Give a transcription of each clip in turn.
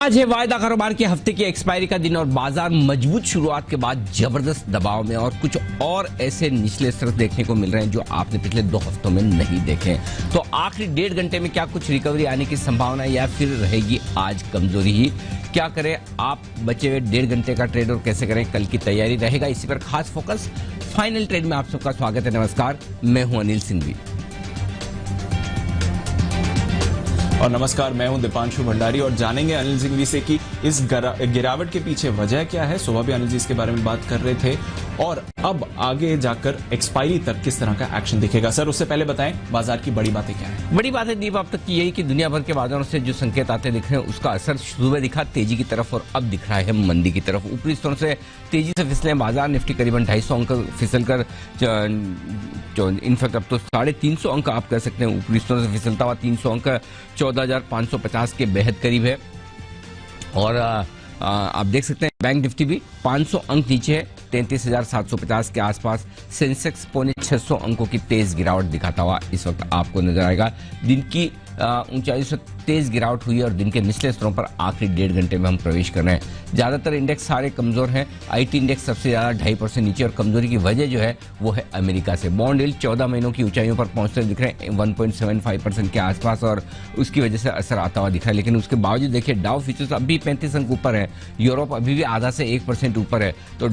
आज है वायदा कारोबार के हफ्ते की एक्सपायरी का दिन और बाजार मजबूत शुरुआत के बाद जबरदस्त दबाव में और कुछ और ऐसे निचले स्तर देखने को मिल रहे हैं जो आपने पिछले 2 हफ्तों में नहीं देखे। तो आखिरी 1.5 घंटे में क्या कुछ रिकवरी आने की संभावना है या फिर रहेगी आज कमजोरी ही? क्या करें आप बचे हुए 1.5 घंटे का ट्रेड और कैसे करें कल की तैयारी रहेगा, इसी पर खास फोकस। फाइनल ट्रेड में आप सबका स्वागत है। नमस्कार, मैं हूं अनिल सिंघवी और नमस्कार, मैं हूं दीपांशु भंडारी और जानेंगे अनिल सिंघवी से कि इस गिरावट के पीछे वजह क्या है। सुबह भी अनिल जी इसके बारे में बात कर रहे थे और अब आगे जाकर एक्सपायरी तक किस तरह का एक्शन दिखेगा। सर, उससे पहले बताएं बाजार की बड़ी बातें क्या है। बड़ी बात है दीप अब तक की यही कि दुनिया भर के बाजारों से जो संकेत आते दिख रहे हैं उसका असर सुबह दिखा तेजी की तरफ और अब दिख रहा है मंदी की तरफ। ऊपरी स्तरों से तेजी से फिसले बाजार। निफ्टी करीबन 250 अंक फिसल कर इनफैक्ट अब तो 350 अंक आप कह सकते हैं ऊपरी स्तरों से फिसलता हुआ 300 अंक 14,550 के बेहद करीब है। और आप देख सकते हैं बैंक निफ्टी भी 500 अंक नीचे है 33,750 के आसपास। सेंसेक्स 650 अंकों की तेज गिरावट दिखाता हुआ इस वक्त आपको नजर आएगा। दिन की ऊंचाई से तेज गिरावट हुई और दिन के निचले स्तरों पर आखिरी 1.5 घंटे में हम प्रवेश कर रहे हैं। ज्यादातर इंडेक्स सारे कमजोर हैं। आईटी इंडेक्स सबसे ज्यादा 2.5% नीचे और कमजोरी की वजह जो है वो है अमेरिका से। बॉन्ड यील्ड 14 महीनों की ऊंचाइयों पर पहुंचते दिख रहे हैं 1.75% के आसपास और उसकी वजह से असर आता हुआ दिख रहा है। लेकिन उसके बावजूद देखिए डाउ फ्यूचर्स अभी 35 अंक ऊपर है। यूरोप अभी भी आधा से 1% ऊपर है। तो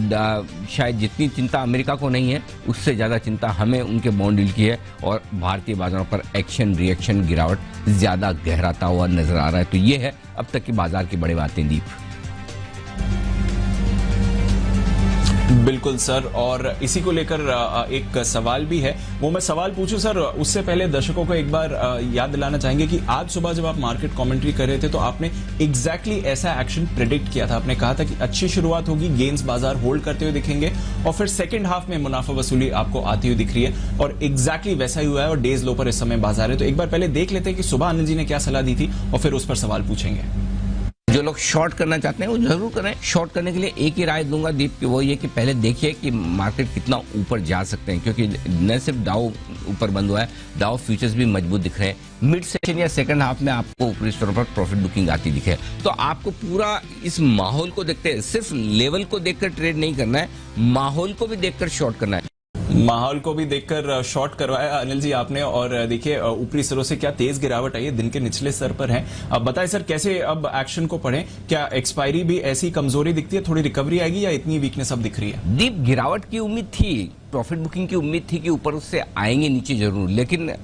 शायद जितनी चिंता अमेरिका को नहीं है उससे ज्यादा चिंता हमें उनके बॉन्ड यील्ड की है और भारतीय बाजारों पर एक्शन रिएक्शन गिरावट ज्यादा गहराता हुआ नजर आ रहा है। तो ये है अब तक की बाजार की बड़ी बातें दीप। बिल्कुल सर, और इसी को लेकर एक सवाल भी है, वो मैं सवाल पूछूं सर उससे पहले दर्शकों को एक बार याद दिलाना चाहेंगे कि आज सुबह जब आप मार्केट कमेंट्री कर रहे थे तो आपने एग्जैक्टली ऐसा एक्शन प्रेडिक्ट किया था। आपने कहा था कि अच्छी शुरुआत होगी, गेन्स बाजार होल्ड करते हुए दिखेंगे और फिर सेकंड हाफ में मुनाफा वसूली आपको आती हुई दिख रही है और एग्जैक्टली वैसा ही हुआ है और डेज लो पर इस समय बाजार है। तो एक बार पहले देख लेते हैं कि सुबह अनिल जी ने क्या सलाह दी थी और फिर उस पर सवाल पूछेंगे। जो लोग शॉर्ट करना चाहते हैं वो जरूर करें। शॉर्ट करने के लिए एक ही राय दूंगा दीप की, वो ये कि पहले देखिए कि मार्केट कितना ऊपर जा सकते हैं, क्योंकि न सिर्फ डाउ ऊपर बंद हुआ है, डाउ फ्यूचर्स भी मजबूत दिख रहे हैं। मिड सेशन या सेकंड हाफ में आपको ऊपरी स्तरों पर प्रॉफिट बुकिंग आती दिखे। तो आपको पूरा इस माहौल को देखते, सिर्फ लेवल को देखकर ट्रेड नहीं करना है, माहौल को भी देखकर शॉर्ट करना है। माहौल को भी देखकर शॉर्ट करवाया अनिल जी आपने। और देखिए ऊपरी स्तरों से क्या तेज गिरावट आई है, दिन के निचले स्तर पर है। अब बताएं सर कैसे अब एक्शन को पढ़ें। क्या एक्सपायरी भी ऐसी कमजोरी दिखती है, थोड़ी रिकवरी आएगी या इतनी वीकनेस अब दिख रही है? दीप गिरावट की उम्मीद थी, प्रॉफिट बुकिंग की उम्मीद थी कि ऊपर उससे आएंगे नीचे जरूर, लेकिन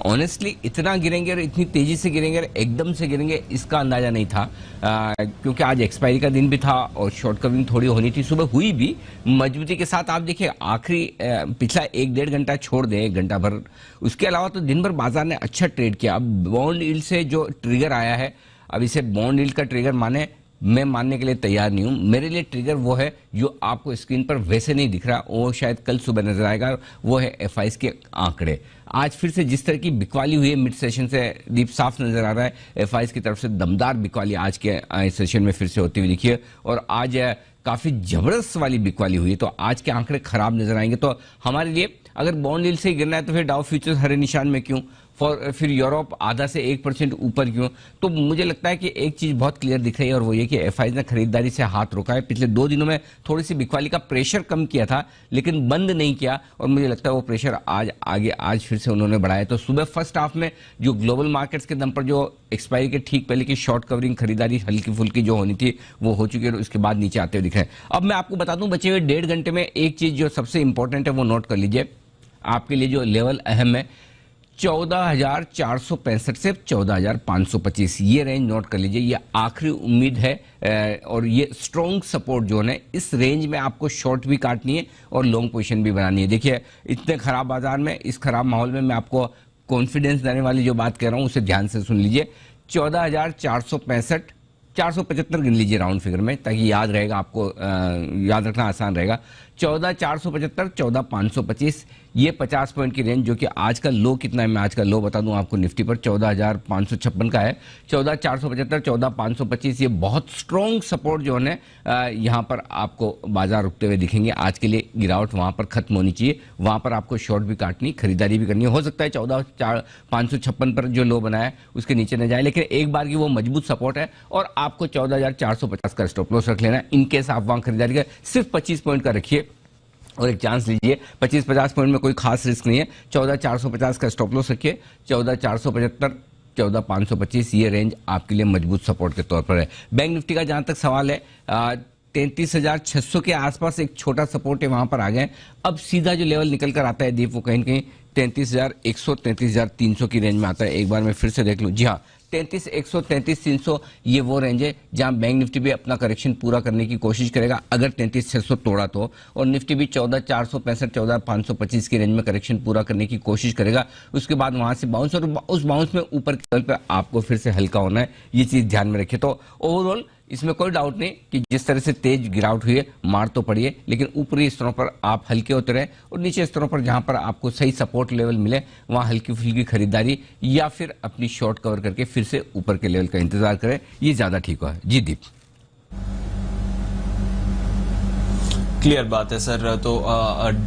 ऑनेस्टली इतना गिरेंगे और इतनी तेजी से गिरेंगे और एकदम से गिरेंगे इसका अंदाजा नहीं था। क्योंकि आज एक्सपायरी का दिन भी था और शॉर्ट कवरिंग थोड़ी होनी थी। सुबह हुई भी मजबूती के साथ। आप देखिए आखिरी पिछला 1-1.5 घंटा छोड़ दें, 1 घंटा भर, उसके अलावा तो दिन भर बाजार ने अच्छा ट्रेड किया। अब बॉन्ड यील्ड से जो ट्रिगर आया है, अब इसे बॉन्ड यील्ड का ट्रिगर माने, मैं मानने के लिए तैयार नहीं हूं। मेरे लिए ट्रिगर वो है जो आपको स्क्रीन पर वैसे नहीं दिख रहा, वो शायद कल सुबह नजर आएगा। वो है एफआईज के आंकड़े। आज फिर से जिस तरह की बिकवाली हुई है मिड सेशन से दीप साफ नजर आ रहा है। एफआईज की तरफ से दमदार बिकवाली आज के सेशन में फिर से होती हुई दिखी है और आज काफी जबरदस्त वाली बिकवाली हुई है। तो आज के आंकड़े खराब नजर आएंगे। तो हमारे लिए अगर बॉन्ड यील्ड से गिरना है तो फिर डाउ फ्यूचर्स हरे निशान में क्यों, फिर यूरोप आधा से 1% ऊपर क्यों? तो मुझे लगता है कि एक चीज बहुत क्लियर दिख रही है और वो ये कि एफआईज ने खरीदारी से हाथ रोका है। पिछले 2 दिनों में थोड़ी सी बिकवाली का प्रेशर कम किया था लेकिन बंद नहीं किया और मुझे लगता है वो प्रेशर आज फिर से उन्होंने बढ़ाया। तो सुबह फर्स्ट हाफ में जो ग्लोबल मार्केट्स के दम पर जो एक्सपायरी के ठीक पहले की शॉर्ट कवरिंग खरीदारी हल्की फुल्की जो होनी थी वो हो चुकी है और उसके बाद नीचे आते हुए दिख रहे हैं। अब मैं आपको बता दूं बचे हुए 1.5 घंटे में एक चीज जो सबसे इंपॉर्टेंट है वो नोट कर लीजिए। आपके लिए जो लेवल अहम है 14,465 से 14,525, ये रेंज नोट कर लीजिए। ये आखिरी उम्मीद है और ये स्ट्रॉन्ग सपोर्ट जोन है। इस रेंज में आपको शॉर्ट भी काटनी है और लॉन्ग पोजीशन भी बनानी है। देखिए इतने खराब बाजार में, इस खराब माहौल में मैं आपको कॉन्फिडेंस देने वाली जो बात कह रहा हूं उसे ध्यान से सुन लीजिए। 14,465, 475 गिन लीजिए राउंड फिगर में ताकि याद रहेगा, आपको याद रखना आसान रहेगा। 14,475, 14,525 ये 50 पॉइंट की रेंज, जो कि आज का लो कितना है मैं आज का लो बता दूं आपको, निफ्टी पर 14,556 का है, 14,475, 14,525, ये बहुत स्ट्रॉन्ग सपोर्ट जो है यहाँ पर आपको बाजार रुकते हुए दिखेंगे। आज के लिए गिरावट वहां पर खत्म होनी चाहिए, वहां पर आपको शॉर्ट भी काटनी, खरीदारी भी करनी हो सकता है 14,556 पर जो लो बनाया है उसके नीचे न जाए, लेकिन एक बार की वो मजबूत सपोर्ट है और आपको 14,450 का स्टॉप लॉस रख लेना है। इनकेस आप वहां खरीदारी कर सिर्फ 25 पॉइंट का रखिए और एक चांस लीजिए, 25-50 पॉइंट में कोई खास रिस्क नहीं है। 14,450 का स्टॉप लॉस रखिए, 14,475, 14,525 ये रेंज आपके लिए मजबूत सपोर्ट के तौर पर है। बैंक निफ्टी का जहां तक सवाल है, 33,600 के आसपास एक छोटा सपोर्ट है, वहां पर आ गए। अब सीधा जो लेवल निकल कर आता है दीप, वो कहीं न कहीं 33,100, 33,300 की रेंज में आता है। एक बार मैं फिर से देख लूं, जी हाँ, 33,100, 33,300 ये वो रेंज है जहां बैंक निफ्टी भी अपना करेक्शन पूरा करने की कोशिश करेगा अगर 33,600 तोड़ा तो, और निफ्टी भी 14,465, 14,525 की रेंज में करेक्शन पूरा करने की कोशिश करेगा। उसके बाद वहां से बाउंस, और उस बाउंस में ऊपर के लेवल पर आपको फिर से हल्का होना है, ये चीज ध्यान में रखिए। तो ओवरऑल इसमें कोई डाउट नहीं कि जिस तरह से तेज गिरावट हुई है, मार तो पड़ी है, लेकिन ऊपरी स्तरों पर आप हल्के होते रहे और नीचे स्तरों पर जहां पर आपको सही सपोर्ट लेवल मिले वहां हल्की फुल्की खरीदारी या फिर अपनी शॉर्ट कवर करके फिर से ऊपर के लेवल का इंतजार करें, ये ज्यादा ठीक है। जी दीप। क्लियर बात है सर, तो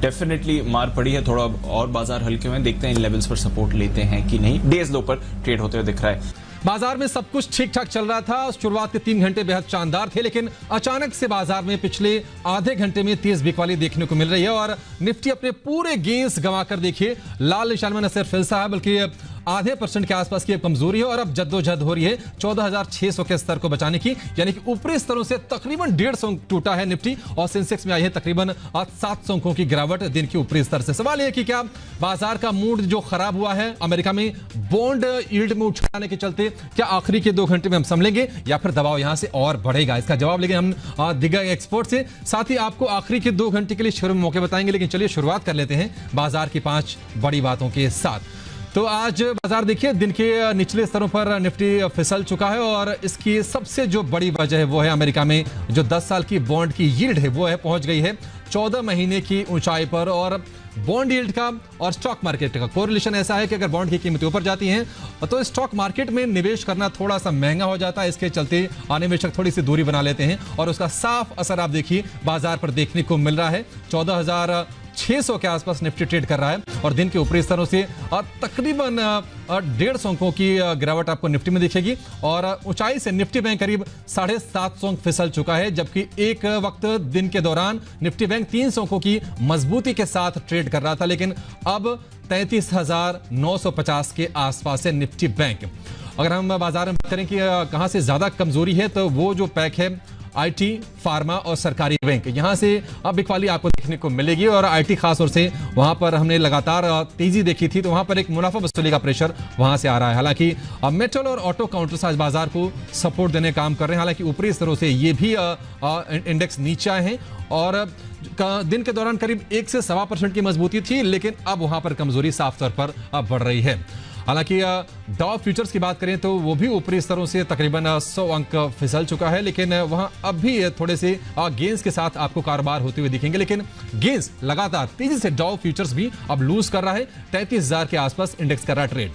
डेफिनेटली मार पड़ी है, थोड़ा और बाजार हल्के हुए, देखते हैं इन लेवल्स पर सपोर्ट लेते हैं कि नहीं। डेज लो पर ट्रेड होते हुए दिख रहा है। बाजार में सब कुछ ठीक ठाक चल रहा था, शुरुआत के 3 घंटे बेहद शानदार थे, लेकिन अचानक से बाजार में पिछले आधे घंटे में तेज बिकवाली देखने को मिल रही है और निफ्टी अपने पूरे गेंस गंवाकर देखिए लाल निशान में न सिर्फ फिलसा है बल्कि आधे % के आसपास की कमजोरी है और अब जद्दोजहद हो रही है 14,600 के स्तर को बचाने की, यानी कि ऊपरी स्तरों से तकरीबन 150 अंक टूटा है निफ्टी और सेंसेक्स में आई है तकरीबन 700 अंकों की गिरावट दिन के ऊपरी स्तर से। सवाल यह कि क्या बाजार का मूड जो खराब हुआ है अमेरिका में बॉन्ड यील्ड में उछालने के चलते, क्या आखिरी के 2 घंटे में हम संभलेंगे या फिर दबाव यहां से और बढ़ेगा? इसका जवाब लेंगे हम दिग्गज एक्सपर्ट से, साथ ही आपको आखिरी के 2 घंटे के लिए शुरू में मौके बताएंगे। लेकिन चलिए शुरुआत कर लेते हैं बाजार की 5 बड़ी बातों के साथ। तो आज बाजार देखिए दिन के निचले स्तरों पर निफ्टी फिसल चुका है और इसकी सबसे जो बड़ी वजह है वो है अमेरिका में जो 10 साल की बॉन्ड की यील्ड है वो है पहुंच गई है 14 महीने की ऊंचाई पर। और बॉन्ड यील्ड का और स्टॉक मार्केट का कोरिलेशन ऐसा है कि अगर बॉन्ड की कीमतें ऊपर जाती हैं तो स्टॉक मार्केट में निवेश करना थोड़ा सा महंगा हो जाता है। इसके चलते निवेशक थोड़ी सी दूरी बना लेते हैं और उसका साफ असर आप देखिए बाजार पर देखने को मिल रहा है। 14,600 के आसपास निफ्टी ट्रेड कर रहा है और दिन के ऊपरी स्तरों से तकरीबन 150 अंकों की गिरावट आपको निफ्टी में दिखेगी और ऊंचाई से निफ्टी बैंक करीब 750 अंक फिसल चुका है, जबकि एक वक्त दिन के दौरान निफ्टी बैंक 300 अंकों की मजबूती के साथ ट्रेड कर रहा था, लेकिन अब 33,950 के आसपास है निफ्टी बैंक। अगर हम बाजार में बात करें कि कहां से ज्यादा कमजोरी है तो वो जो पैक है आईटी, फार्मा और सरकारी बैंक, यहां से अब बिकवाली आपको देखने को मिलेगी और आईटी खास तौर से वहां पर हमने लगातार तेजी देखी थी तो वहां पर एक मुनाफा वसूली का प्रेशर वहां से आ रहा है। हालांकि मेटल और ऑटो काउंटर्स आज बाजार को सपोर्ट देने काम कर रहे हैं, हालांकि ऊपरी स्तरों से ये भी इंडेक्स नीचे आए हैं और दिन के दौरान करीब 1 से 1.25% की मजबूती थी, लेकिन अब वहां पर कमजोरी साफ तौर पर अब बढ़ रही है। हालांकि डाउ फ्यूचर्स की बात करें तो वो भी ऊपरी स्तरों से तकरीबन 100 अंक फिसल चुका है, लेकिन वहां अब भी थोड़े से गेंस के साथ आपको कारोबार होते हुए दिखेंगे, लेकिन गेंस लगातार तेजी से डाउ फ्यूचर्स भी अब लूज कर रहा है। 33,000 के आसपास इंडेक्स कर रहा है ट्रेड।